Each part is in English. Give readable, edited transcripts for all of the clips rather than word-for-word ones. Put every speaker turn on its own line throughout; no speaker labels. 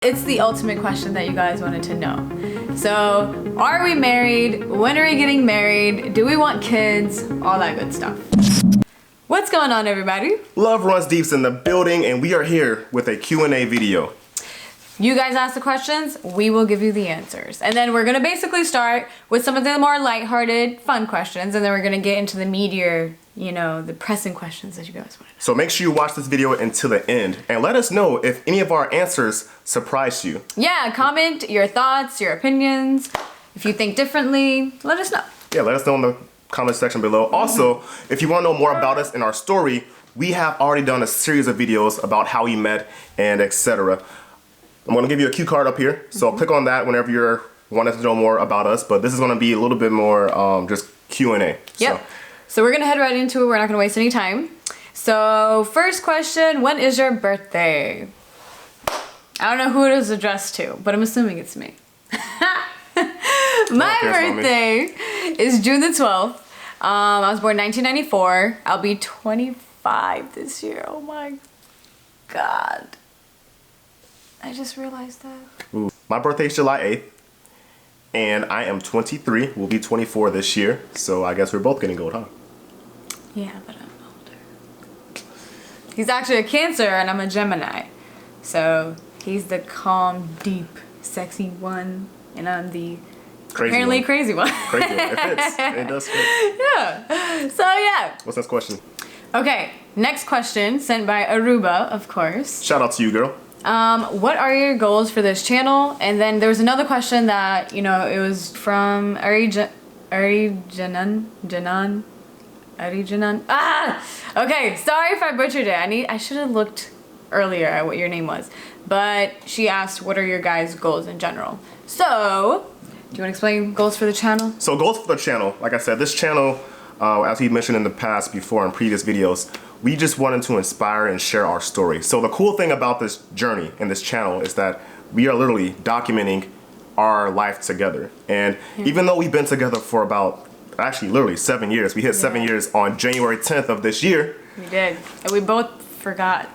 It's the ultimate question that you guys wanted to know. So, are we married? When are we getting married? Do we want kids? All that good stuff. What's going on, everybody?
Love.Runs.Deep's in the building, and we are here with a Q&A video.
You guys ask the questions, we will give you the answers. And then we're gonna basically start with some of the more lighthearted, fun questions, and then we're gonna get into the meatier, the pressing questions that you guys want to know.
So make sure you watch this video until the end, and let us know if any of our answers surprised you.
Yeah, comment your thoughts, your opinions. If you think differently, let us know.
Yeah, let us know in the comment section below. Also, if you want to know more about us and our story, we have already done a series of videos about how we met and etc. I'm going to give you a cue card up here, so click on that whenever you're wanting to know more about us, but this is going to be a little bit more just Q&A.
Yep. So we're going to head right into it. We're not going to waste any time. So first question, when is your birthday? I don't know who it is addressed to, but I'm assuming it's me. My birthday is June the 12th. I was born 1994. I'll be 25 this year. Oh my God. I just realized that.
Ooh. My birthday is July 8th, and I am 23. We'll be 24 this year, so I guess we're both getting old, huh?
Yeah, but I'm older. He's actually a Cancer, and I'm a Gemini. So he's the calm, deep, sexy one, and I'm the crazy one.
Crazy one. It fits. It does fit.
Yeah. So yeah.
What's next question?
Okay, next question sent by Aruba, of course.
Shout out to you, girl.
What are your goals for this channel? And then there was another question that, it was from Arijanan. Okay, sorry if I butchered it. I should have looked earlier at what your name was. But she asked, what are your guys' goals in general? So, do you want to explain goals for the channel?
So goals for the channel, like I said, this channel, as we mentioned in the past before in previous videos, we just wanted to inspire and share our story. So the cool thing about this journey and this channel is that we are literally documenting our life together. And even though we've been together for about, actually literally 7 years, we hit 7 years on January 10th of this year.
We did. And we both forgot.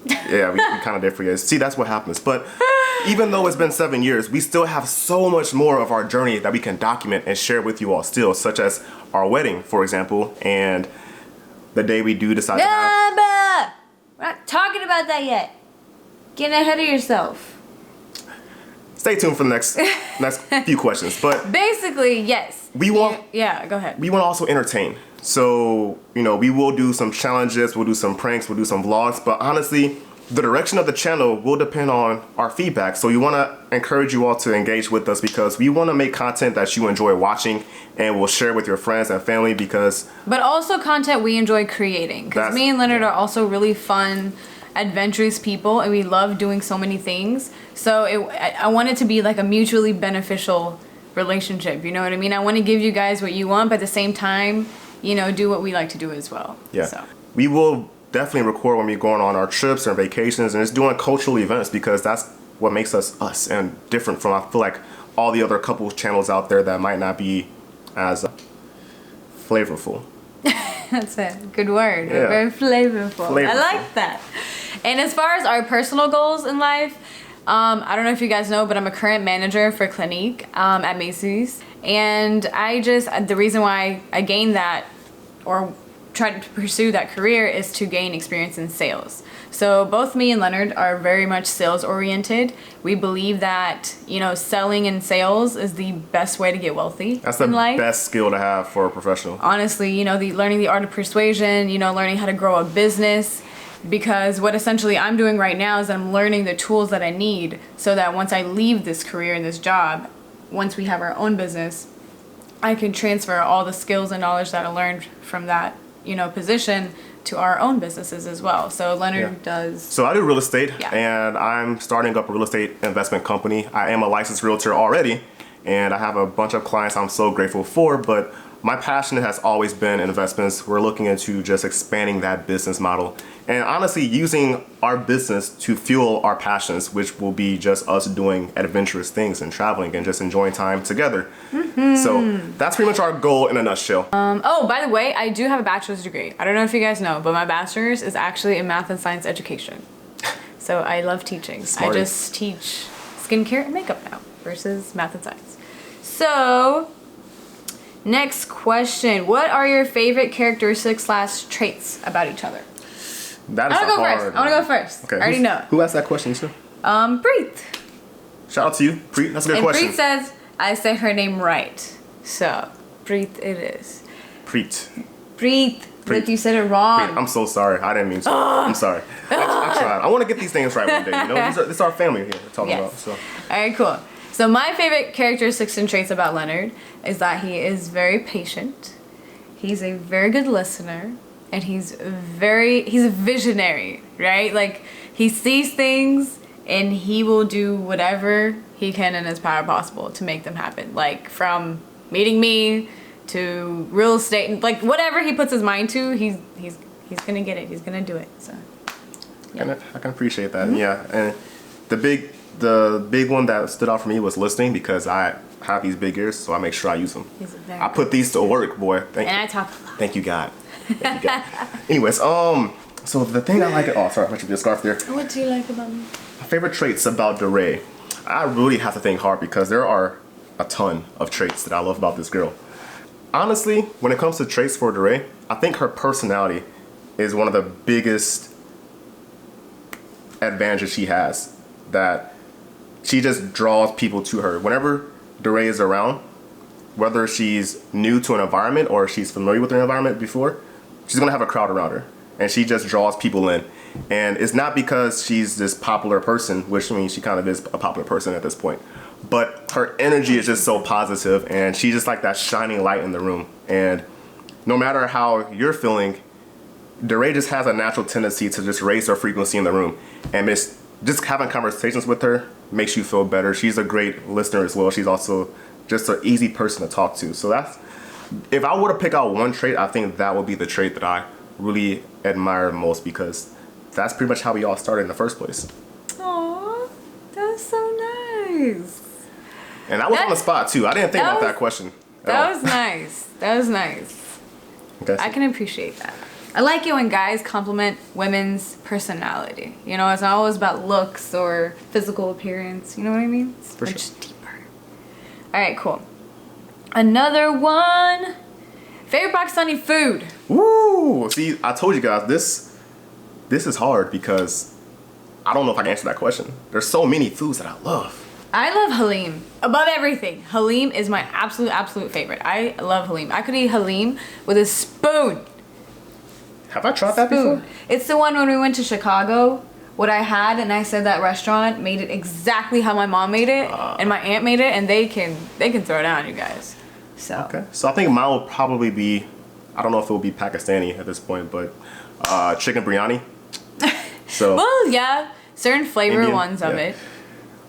Yeah, we kind of did forget. See, that's what happens. But even though it's been 7 years, we still have so much more of our journey that we can document and share with you all still, such as our wedding, for example, and the day we do decide to have...
We're not talking about that yet. Getting ahead of yourself.
Stay tuned for the next few questions. But
basically, yes.
We want...
Yeah, go ahead.
We want to also entertain. So, we will do some challenges, we'll do some pranks, we'll do some vlogs, but honestly, the direction of the channel will depend on our feedback. So we want to encourage you all to engage with us because we want to make content that you enjoy watching and will share with your friends and family because... But
also content we enjoy creating. Because me and Leonard are also really fun, adventurous people and we love doing so many things. So I want it to be like a mutually beneficial relationship. You know what I mean? I want to give you guys what you want, but at the same time, do what we like to do as well.
Yeah.
So.
We will definitely record when we're going on our trips and vacations and just doing cultural events because that's what makes us us and different from, I feel like, all the other couple channels out there that might not be as flavorful.
That's it. Good word.
Yeah.
Very flavorful. I like that. And as far as our personal goals in life, I don't know if you guys know, but I'm a current manager for Clinique at Macy's. And the reason why I gained that or tried to pursue that career is to gain experience in sales. So both me and Leonard are very much sales oriented. We believe that, selling and sales is the best way to get wealthy in life.
That's the best skill to have for a professional.
Honestly, learning the art of persuasion, learning how to grow a business. Because what essentially I'm doing right now is I'm learning the tools that I need so that once I leave this career and this job, once we have our own business, I can transfer all the skills and knowledge that I learned from that, position to our own businesses as well. So Leonard does...
So I do real estate and I'm starting up a real estate investment company. I am a licensed realtor already and I have a bunch of clients I'm so grateful for, but my passion has always been investments. We're looking into just expanding that business model and honestly using our business to fuel our passions, which will be just us doing adventurous things and traveling and just enjoying time together. So that's pretty much our goal in a nutshell.
Oh, by the way, I do have a bachelor's degree. I don't know if you guys know, but my bachelor's is actually in math and science education. So I love teaching.
Smarty.
I just teach skincare and makeup now versus math and science. So, next question. What are your favorite characteristics / traits about each other?
That is
I want to go first.
Okay.
I already know.
Who asked that question, too?
Preet.
Shout out to you, Preet. That's a good question.
And Preet says, I say her name right. So, Preet it is.
Preet.
Preet. But you said it wrong.
Preet. I'm so sorry. I didn't mean to. I'm sorry. I tried. I want to get these things right one day. You know, this is our family here we're talking about. So.
All right, cool. So my favorite characteristics and traits about Leonard is that he is very patient. He's a very good listener. And he's a visionary, right? Like, he sees things and he will do whatever he can in his power possible to make them happen. Like, from meeting me to real estate, like whatever he puts his mind to, he's gonna get it. He's gonna do it. So
yeah. I can appreciate that. Yeah. And the big one that stood out for me was listening, because I have these big ears, so I make sure I use them. I put these to work, boy.
I talk a lot.
Thank you, God. Anyways, so the thing I like, oh, sorry, I mentioned the scarf there.
What do you like about me?
My favorite traits about DeRay. I really have to think hard, because there are a ton of traits that I love about this girl. Honestly, when it comes to traits for DeRay, I think her personality is one of the biggest advantages she has. That she just draws people to her. Whenever DeRay is around, whether she's new to an environment or she's familiar with an environment before, she's gonna have a crowd around her, and she just draws people in. And it's not because she's this popular person, which means she kind of is a popular person at this point, but her energy is just so positive, and she's just like that shining light in the room. And no matter how you're feeling, DeRay just has a natural tendency to just raise her frequency in the room, and just having conversations with her makes you feel better. She's a great listener as well. She's also just an easy person to talk to. So if I were to pick out one trait, I think that would be the trait that I really admire most, because that's pretty much how we all started in the first place.
Aww, that's so nice.
And I was on the spot too. I didn't think about that question.
That was nice. That was nice.
Okay, so.
I can appreciate that. I like it when guys compliment women's personality. You know, it's not always about looks or physical appearance. You know what I mean? It's much deeper. All right, cool. Another one. Favorite Pakistani food?
Ooh, see, I told you guys this is hard, because I don't know if I can answer that question. There's so many foods that I love.
I love halim above everything. Halim is my absolute favorite. I love halim. I could eat halim with a spoon.
Have I tried that before?
It's the one when we went to Chicago. What I had, and I said that restaurant made it exactly how my mom made it, and my aunt made it, and they can throw down, you guys. So
okay, so I think mine will probably be, I don't know if it will be Pakistani at this point, but chicken biryani. So
well, yeah, certain flavor
Indian,
ones of it.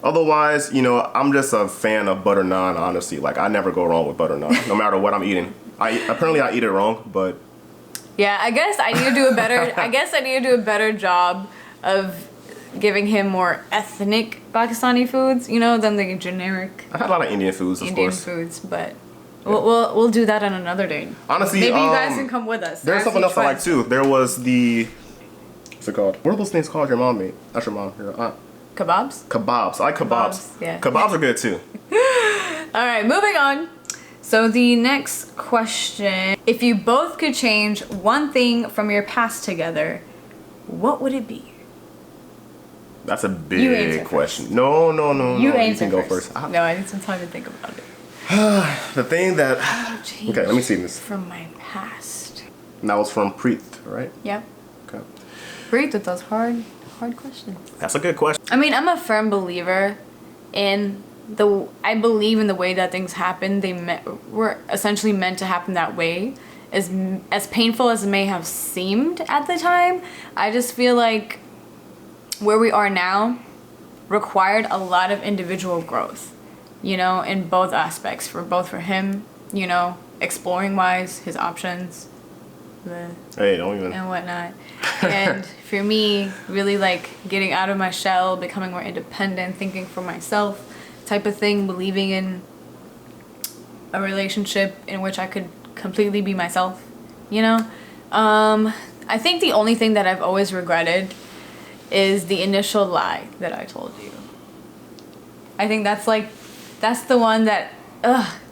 Otherwise, you know, I'm just a fan of butter naan. Honestly, like, I never go wrong with butter naan, no matter what I'm eating. Apparently I eat it wrong, but
yeah, I guess I need to do a better. I guess I need to do a better job of giving him more ethnic Pakistani foods, you know, than the generic.
I had a lot of Indian foods, of course.
Indian foods, but we'll do that on another day.
Honestly,
maybe you guys can come with us.
There's something else I like too. There was what's it called? What are those things called your mom made? Not your mom, your aunt.
Kebabs?
Kebabs. I like kebabs.
Yeah.
Kebabs are good too.
All right, moving on. So the next question, if you both could change one thing from your past together, what would it be?
That's a big question. First. No.
You
can go first.
No, I need some time to think about it.
The thing that... Okay, let me see this.
From my past.
And that was from Preet, right?
Yep.
Okay.
Preet with those hard questions.
That's a good question.
I mean, I'm a firm believer in I believe in the way that things happen. Were essentially meant to happen that way. As painful as it may have seemed at the time, I just feel like where we are now required a lot of individual growth, you know, in both aspects. For him, you know, exploring wise, his options, and whatnot. And for me, really like getting out of my shell, becoming more independent, thinking for myself, type of thing, believing in a relationship in which I could completely be myself, you know? I think the only thing that I've always regretted is the initial lie that I told you. I think that's the one that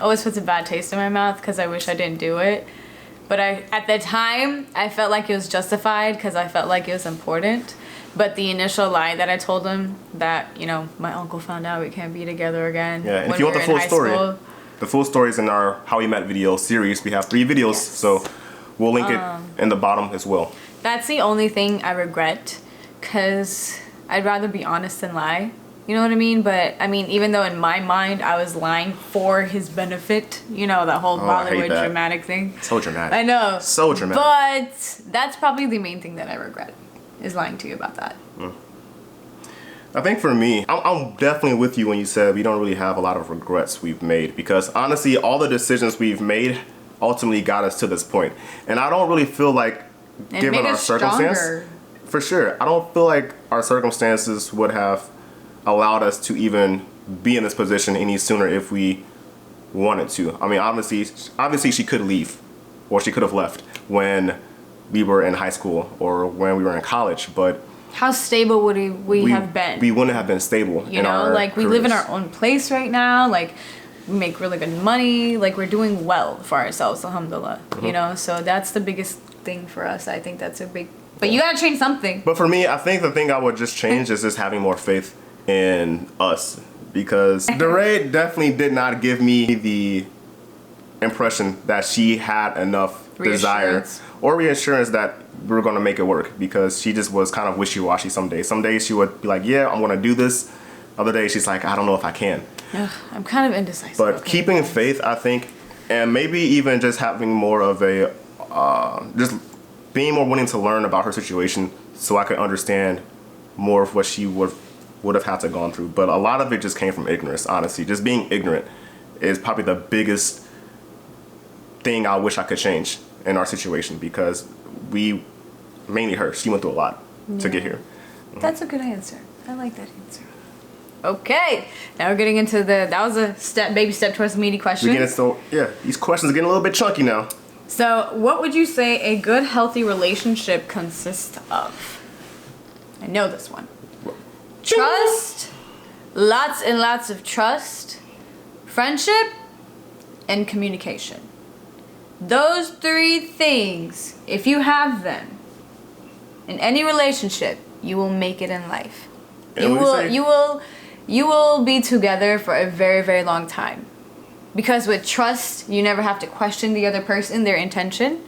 always puts a bad taste in my mouth because I wish I didn't do it. But at the time, I felt like it was justified because I felt like it was important. But the initial lie that I told him that, my uncle found out we can't be together again.
Yeah, and if you want the full story, the full story is in our How We Met video series. We have 3 videos, so we'll link it in the bottom as well. That's
the only thing I regret because I'd rather be honest than lie. You know what I mean? But, even though in my mind I was lying for his benefit, that whole Bollywood dramatic thing.
So dramatic.
I know.
So dramatic.
But that's probably the main thing that I regret, is lying to you about that.
I think for me, I'm definitely with you when you said we don't really have a lot of regrets we've made. Because honestly, all the decisions we've made ultimately got us to this point. And I don't really feel like, given our circumstance, for sure, I don't feel like our circumstances would have allowed us to even be in this position any sooner if we wanted to. Obviously she could leave, or she could have left when we were in high school or when we were in college, but
how stable would we have been?
We wouldn't have been stable.
We live in our own place right now. We make really good money. We're doing well for ourselves, alhamdulillah. So that's the biggest thing for us. I think that's a big. But you gotta change something.
But for me, I think the thing I would just change is just having more faith in us, because DeRay definitely did not give me the impression that she had enough desire or reassurance that we were going to make it work, because she just was kind of wishy-washy some days. Some days she would be like, yeah, I'm going to do this. Other days she's like, I don't know if I can.
I'm kind of indecisive.
But keeping faith, I think, and maybe even just having more of a, just being more willing to learn about her situation so I could understand more of what she would have had to gone through. But a lot of it just came from ignorance, honestly. Just being ignorant is probably the biggest thing I wish I could change in our situation, because mainly her, she went through a lot to get here.
That's a good answer. I like that answer. Okay, now we're getting into that was a baby step towards the meaty question.
These questions are getting a little bit chunky now.
So what would you say a good, healthy relationship consists of? I know this one. Trust, lots and lots of trust, friendship, and communication. Those 3 things, if you have them in any relationship, you will make it in life. You will be together for a very, very long time. Because with trust, you never have to question the other person, their intention.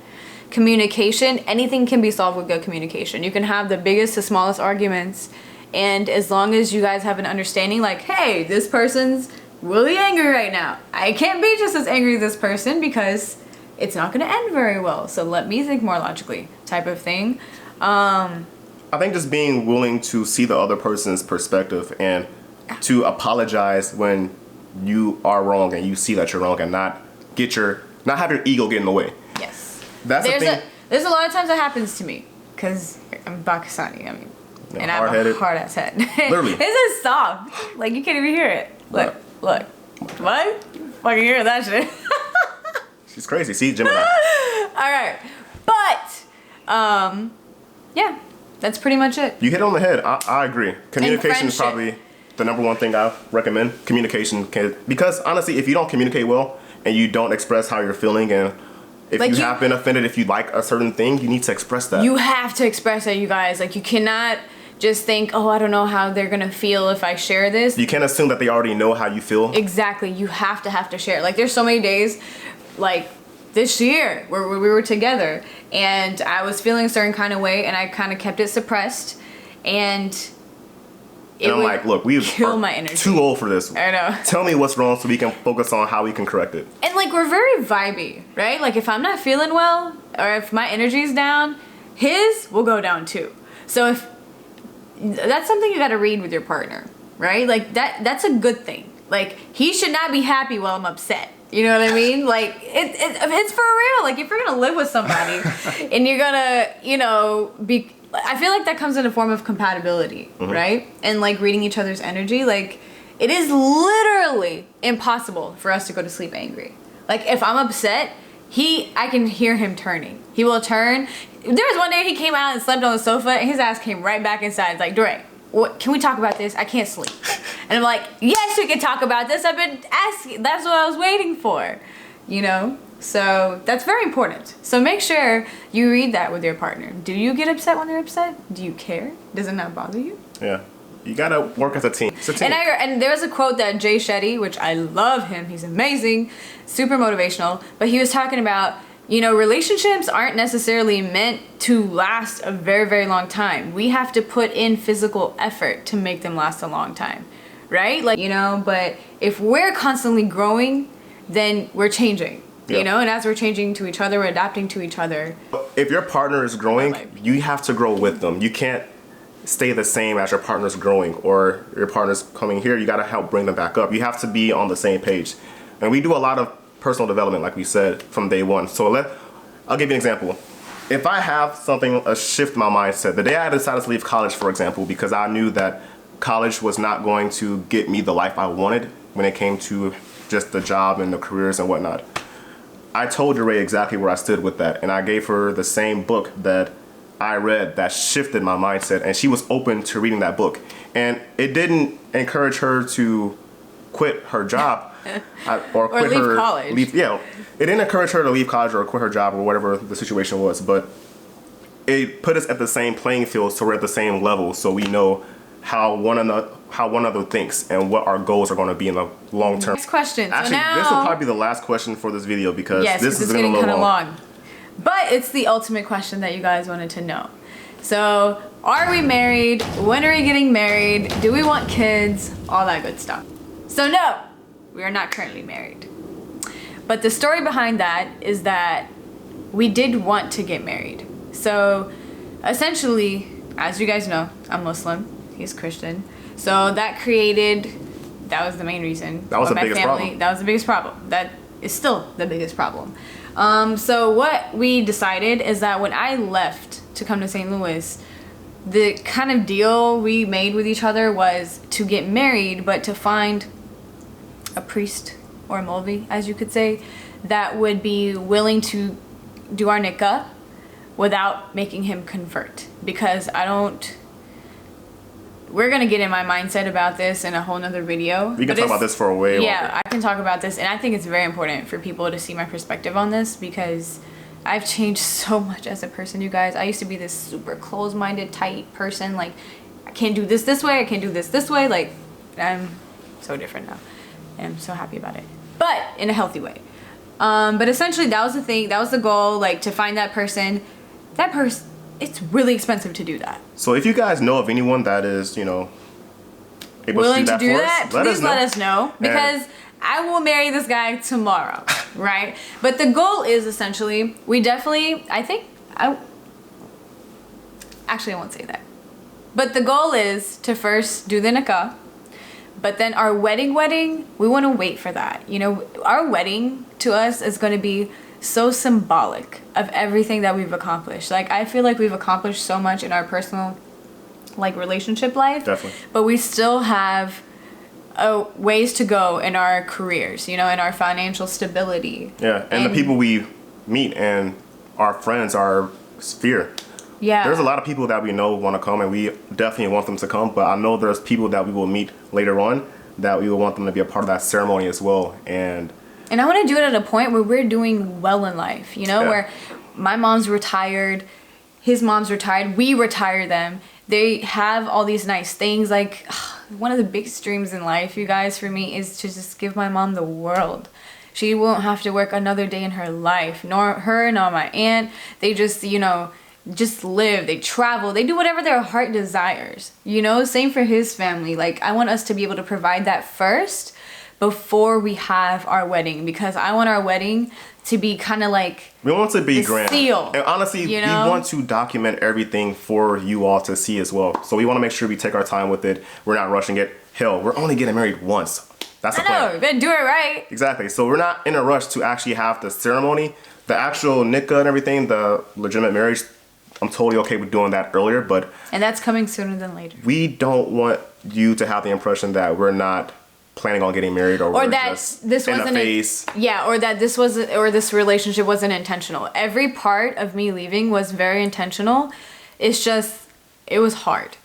Communication, anything can be solved with good communication. You can have the biggest to smallest arguments, and as long as you guys have an understanding, hey, this person's really angry right now. I can't be just as angry as this person because it's not going to end very well. So let me think more logically, type of thing.
I think just being willing to see the other person's perspective and to apologize when you are wrong and you see that you're wrong, and not have your ego get in the way.
Yes.
That's the thing.
There's a lot of times that happens to me because I'm Pakistani. And I have a hard-ass head.
Literally.
This is soft. You can't even hear it. Look. What? Fucking hear that shit.
She's crazy. See, Gemini.
Alright. But, yeah. That's pretty much it.
You hit it on the head. I agree. Communication is probably the number one thing I recommend. Because honestly, if you don't communicate well and you don't express how you're feeling, and if you have been offended, if you like a certain thing, you need to express that.
You have to express it, you guys. You cannot just think, I don't know how they're gonna feel if I share this.
You can't assume that they already know how you feel.
Exactly. You have to share. There's so many days, this year where we were together and I was feeling a certain kind of way and I kind of kept it suppressed, and
I'm like, look, we are too old for this.
I know.
Tell me what's wrong so we can focus on how we can correct it.
And we're very vibey, right? If I'm not feeling well or if my energy's down, his will go down too. So if that's something you got to read with your partner, right? That's a good thing. He should not be happy while I'm upset. You know what I mean? It's for real. If you're gonna live with somebody and you're gonna, be, I feel like that comes in a form of compatibility, right? And reading each other's energy. It is literally impossible for us to go to sleep angry. If I'm upset, I can hear him turning. He will turn. There was one day he came out and slept on the sofa and his ass came right back inside. It's like, Dre, what, can we talk about this? I can't sleep. And I'm like, yes, we can talk about this. I've been asking. That's what I was waiting for, you know? So that's very important. So make sure you read that with your partner. Do you get upset when they're upset? Do you care? Does it not bother you?
Yeah. You gotta work as a team. It's a team.
And there's a quote that Jay Shetty, which I love him, he's amazing, super motivational, but he was talking about, you know, relationships aren't necessarily meant to last a very, very long time. We have to put in physical effort to make them last a long time, right? Like, you know, but if we're constantly growing, then we're changing, you know, and as we're changing to each other, we're adapting to each other.
If your partner is growing, you have to grow with them. You can't stay the same as your partner's growing or your partner's coming here. You got to help bring them back up. You have to be on the same page. And we do a lot of personal development, like we said, from day one. So I'll give you an example. If I have a shift in my mindset, the day I decided to leave college, for example, because I knew that college was not going to get me the life I wanted when it came to just the job and the careers and whatnot, I told Jeray exactly where I stood with that. And I gave her the same book that I read that shifted my mindset, and she was open to reading that book. And it didn't encourage her to quit her job or quit
leave college.
It didn't encourage her to leave college or quit her job or whatever the situation was, but it put us at the same playing field, so we're at the same level, so we know how one another thinks and what our goals are going to be in the long term.
Next question.
Actually, this will probably be the last question for this video because this is
getting
kind of long.
But it's the ultimate question that you guys wanted to know. So, are we married? When are we getting married? Do we want kids? All that good stuff. So no, we are not currently married. But the story behind that is that we did want to get married. So, essentially, as you guys know, I'm Muslim. He's Christian. So that was the main reason.
That was the biggest problem.
That was the biggest problem. That is still the biggest problem. So what we decided is that when I left to come to St. Louis, the kind of deal we made with each other was to get married, but to find a priest or a Molvi, as you could say, that would be willing to do our nikah without making him convert. Because we're gonna get in my mindset about this in a whole nother video.
We can talk about this for a way longer.
Yeah, I can talk about this, and I think it's very important for people to see my perspective on this because I've changed so much as a person, you guys. I used to be this super closed-minded, tight person. Like, I can't do this way, I can't do this way. Like, I'm so different now, and I'm so happy about it. But in a healthy way. But essentially, that was the thing. That was the goal, like, to find that person. It's really expensive to do that.
So if you guys know of anyone that is, you know, able
willing
to do that,
please let us know because I will marry this guy tomorrow, right? But the goal is essentially, actually I won't say that. But the goal is to first do the nikah, but then our wedding, we want to wait for that. You know, our wedding to us is going to be so symbolic of everything that we've accomplished. Like, I feel like we've accomplished so much in our personal, like, relationship life.
Definitely.
But we still have ways to go in our careers, you know, in our financial stability.
Yeah, and the people we meet and our friends, our sphere.
Yeah.
There's a lot of people that we know want to come, and we definitely want them to come, but I know there's people that we will meet later on that we will want them to be a part of that ceremony as well. And
I want to do it at a point where we're doing well in life, you know, where my mom's retired, his mom's retired, we retire them. They have all these nice things. Like, one of the biggest dreams in life, you guys, for me, is to just give my mom the world. She won't have to work another day in her life, nor her, nor my aunt. They just, you know, just live, they travel, they do whatever their heart desires, you know. Same for his family. Like, I want us to be able to provide that first before we have our wedding, because I want our wedding to be kind of like,
we want it to be grand.
Seal,
and honestly, you know? We want to document everything for you all to see as well. So we want to make sure we take our time with it. We're not rushing it. Hell, we're only getting married once. That's the plan.
We better do it right.
Exactly. So we're not in a rush to actually have the ceremony, the actual nikah and everything, the legitimate marriage. I'm totally okay with doing that earlier, and
that's coming sooner than later.
We don't want you to have the impression that we're not planning on getting married, or
that this wasn't or this relationship wasn't intentional. Every part of me leaving was very intentional. It's just, it was hard.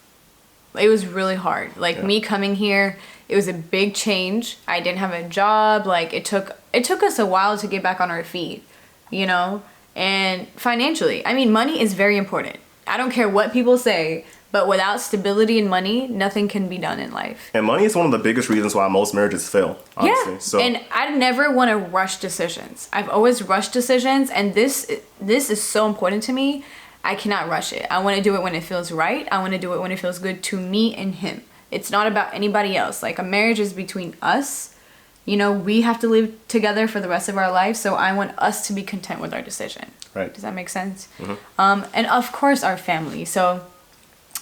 It was really hard. Like me coming here, it was a big change. I didn't have a job. Like it took us a while to get back on our feet, you know? And financially, I mean, money is very important. I don't care what people say, but without stability and money, nothing can be done in life.
And money is one of the biggest reasons why most marriages fail, honestly.
Yeah,
so.
And I never want to rush decisions. I've always rushed decisions, and this is so important to me. I cannot rush it. I want to do it when it feels right. I want to do it when it feels good to me and him. It's not about anybody else. Like, a marriage is between us. You know, we have to live together for the rest of our life, so I want us to be content with our decision.
Right.
Does that make sense? And of course, our family. So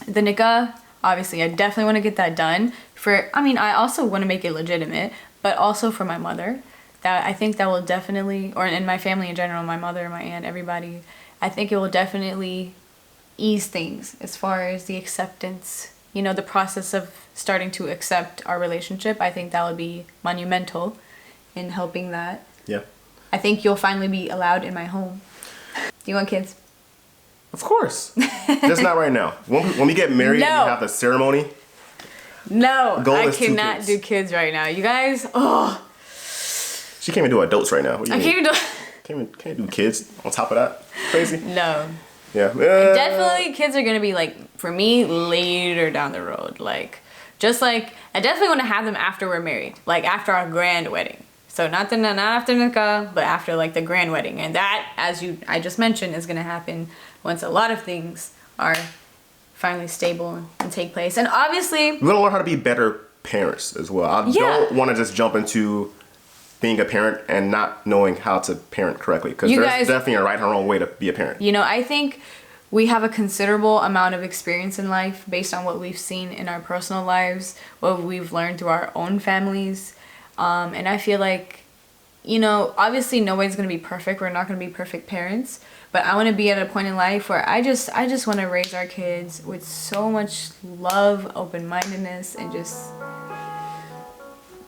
the nikah, obviously, I definitely want to get that done. I also want to make it legitimate, but also for my mother. That I think that will definitely, or in my family in general, my mother, my aunt, everybody, I think it will definitely ease things as far as the acceptance, you know, the process of starting to accept our relationship. I think that would be monumental in helping that.
Yeah.
I think you'll finally be allowed in my home. Do you want kids?
Of course. Just not right now. When we get married and we have the ceremony.
No, I cannot do kids right now. You guys,
She can't even do adults right now.
I can't even do...
Can't do kids on top of that. Crazy.
No.
Yeah.
Definitely kids are going to be, like, for me, later down the road. Like, just like, I definitely want to have them after we're married. Like, after our grand wedding. So not after nikah, but after, like, the grand wedding. And that, I just mentioned, is going to happen once a lot of things are finally stable and take place. And obviously...
We're going to learn how to be better parents as well. I don't want to just jump into being a parent and not knowing how to parent correctly. Because there's definitely a right and wrong way to be a parent.
You know, I think we have a considerable amount of experience in life based on what we've seen in our personal lives, what we've learned through our own families. And I feel like, you know, obviously nobody's going to be perfect. We're not going to be perfect parents. But I want to be at a point in life where I just want to raise our kids with so much love, open-mindedness, and just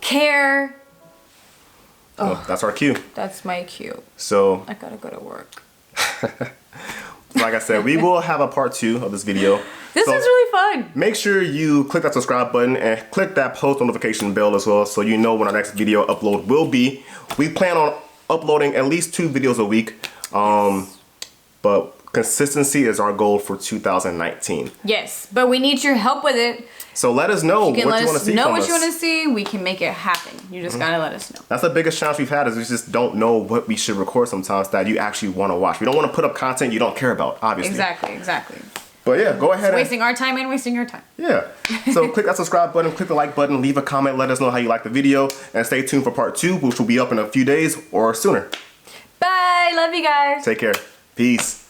care.
Oh, that's our cue.
That's my cue.
So
I gotta go to work.
Like I said, we will have a part 2 of this video.
This is really fun.
Make sure you click that subscribe button and click that post notification bell as well, so you know when our next video upload will be. We plan on uploading at least 2 videos a week. But consistency is our goal for 2019. Yes,
but we need your help with it.
So let us know what you want to see from us.
Know what you want to see. We can make it happen. You just gotta let us know.
That's the biggest challenge we've had, is we just don't know what we should record sometimes that you actually want to watch. We don't want to put up content you don't care about, obviously.
Exactly.
But yeah, go ahead.
Wasting our time and wasting your time.
Yeah. So click that subscribe button, click the like button, leave a comment, let us know how you like the video, and stay tuned for part 2, which will be up in a few days or sooner.
Bye. Love you guys.
Take care. Peace.